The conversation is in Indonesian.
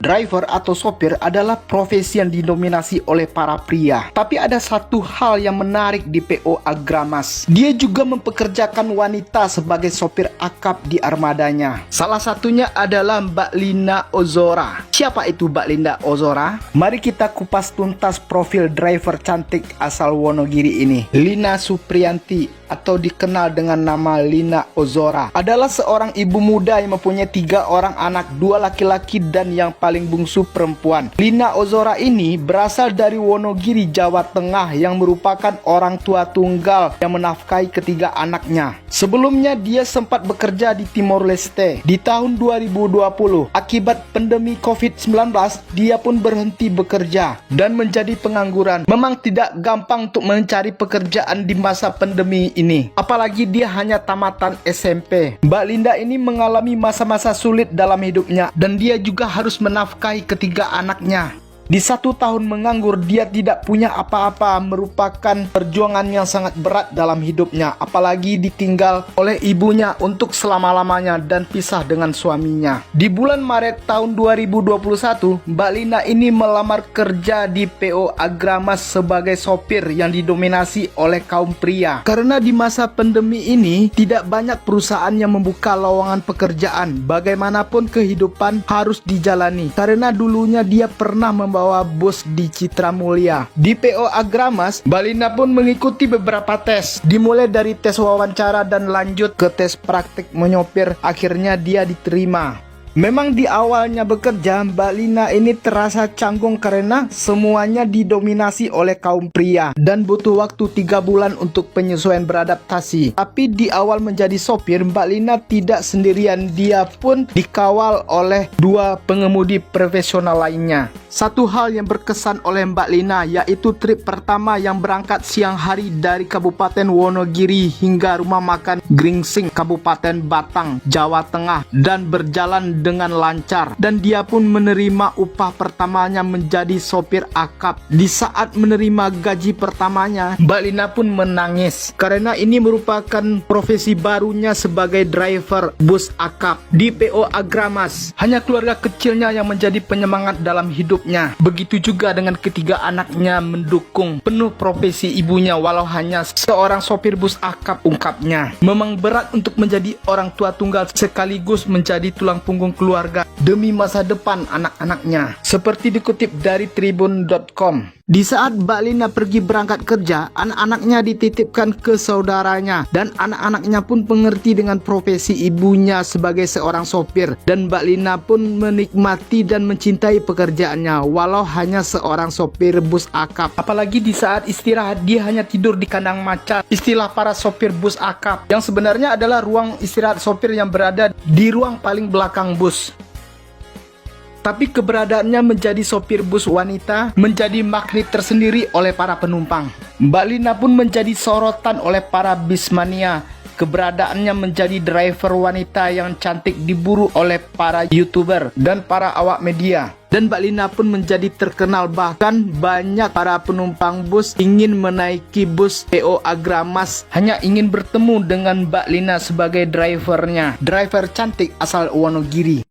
Driver atau sopir adalah profesi yang didominasi oleh para pria. Tapi ada satu hal yang menarik di PO Agramas. Dia juga mempekerjakan wanita sebagai sopir akap di armadanya. Salah satunya adalah Mbak Lina Ozora. Siapa itu Mbak Lina Ozora? Mari kita kupas tuntas profil driver cantik asal Wonogiri ini. Lina Supriyanti atau dikenal dengan nama Lina Ozora adalah seorang ibu muda yang mempunyai 3 orang anak, 2 laki-laki dan yang paling bungsu perempuan. Lina Ozora ini berasal dari Wonogiri, Jawa Tengah yang merupakan orang tua tunggal yang menafkahi ketiga anaknya. Sebelumnya dia sempat bekerja di Timor Leste. Di tahun 2020, akibat pandemi COVID-19, dia pun berhenti bekerja dan menjadi pengangguran. Memang tidak gampang untuk mencari pekerjaan di masa pandemi ini, apalagi dia hanya tamatan SMP. Mbak Linda ini mengalami masa-masa sulit dalam hidupnya dan dia juga harus menafkahi ketiga anaknya. Di 1 tahun menganggur, dia tidak punya apa-apa, merupakan perjuangan yang sangat berat dalam hidupnya, apalagi ditinggal oleh ibunya untuk selama-lamanya dan pisah dengan suaminya. Di bulan Maret tahun 2021, Mbak Lina ini melamar kerja di PO Agramas sebagai sopir yang didominasi oleh kaum pria. Karena di masa pandemi ini, tidak banyak perusahaan yang membuka lowongan pekerjaan. Bagaimanapun kehidupan harus dijalani. Karena dulunya dia pernah membawa bus di Citra Mulia. Di PO Agramas, Mbak Lina pun mengikuti beberapa tes. Dimulai dari tes wawancara dan lanjut ke tes praktik menyopir. Akhirnya dia diterima. Memang di awalnya bekerja, Mbak Lina ini terasa canggung karena semuanya didominasi oleh kaum pria dan butuh waktu 3 bulan untuk penyesuaian beradaptasi. Tapi di awal menjadi sopir, Mbak Lina tidak sendirian, dia pun dikawal oleh 2 pengemudi profesional lainnya. Satu hal yang berkesan oleh Mbak Lina yaitu trip pertama yang berangkat siang hari dari Kabupaten Wonogiri hingga rumah makan Gringsing, Kabupaten Batang, Jawa Tengah dan berjalan dengan lancar, dan dia pun menerima upah pertamanya menjadi sopir akap. Di saat menerima gaji pertamanya, Mbak Lina pun menangis karena ini merupakan profesi barunya sebagai driver bus akap di PO Agramas. Hanya keluarga kecilnya yang menjadi penyemangat dalam hidupnya. Begitu juga dengan ketiga anaknya mendukung penuh profesi ibunya walau hanya seorang sopir bus akap, ungkapnya. Memang berat untuk menjadi orang tua tunggal sekaligus menjadi tulang punggung keluarga demi masa depan anak-anaknya. Seperti dikutip dari tribun.com. Di saat Mbak Lina pergi berangkat kerja, anak-anaknya dititipkan ke saudaranya dan anak-anaknya pun mengerti dengan profesi ibunya sebagai seorang sopir, dan Mbak Lina pun menikmati dan mencintai pekerjaannya walau hanya seorang sopir bus akap. Apalagi di saat istirahat dia hanya tidur di kandang macan, istilah para sopir bus akap, yang sebenarnya adalah ruang istirahat sopir yang berada di ruang paling belakang bus. Tapi keberadaannya menjadi sopir bus wanita menjadi magnet tersendiri oleh para penumpang. Mbak Lina pun menjadi sorotan oleh para bismania. Keberadaannya menjadi driver wanita yang cantik diburu oleh para YouTuber dan para awak media. Dan Mbak Lina pun menjadi terkenal, bahkan banyak para penumpang bus ingin menaiki bus PO Agramas hanya ingin bertemu dengan Mbak Lina sebagai drivernya. Driver cantik asal Wonogiri.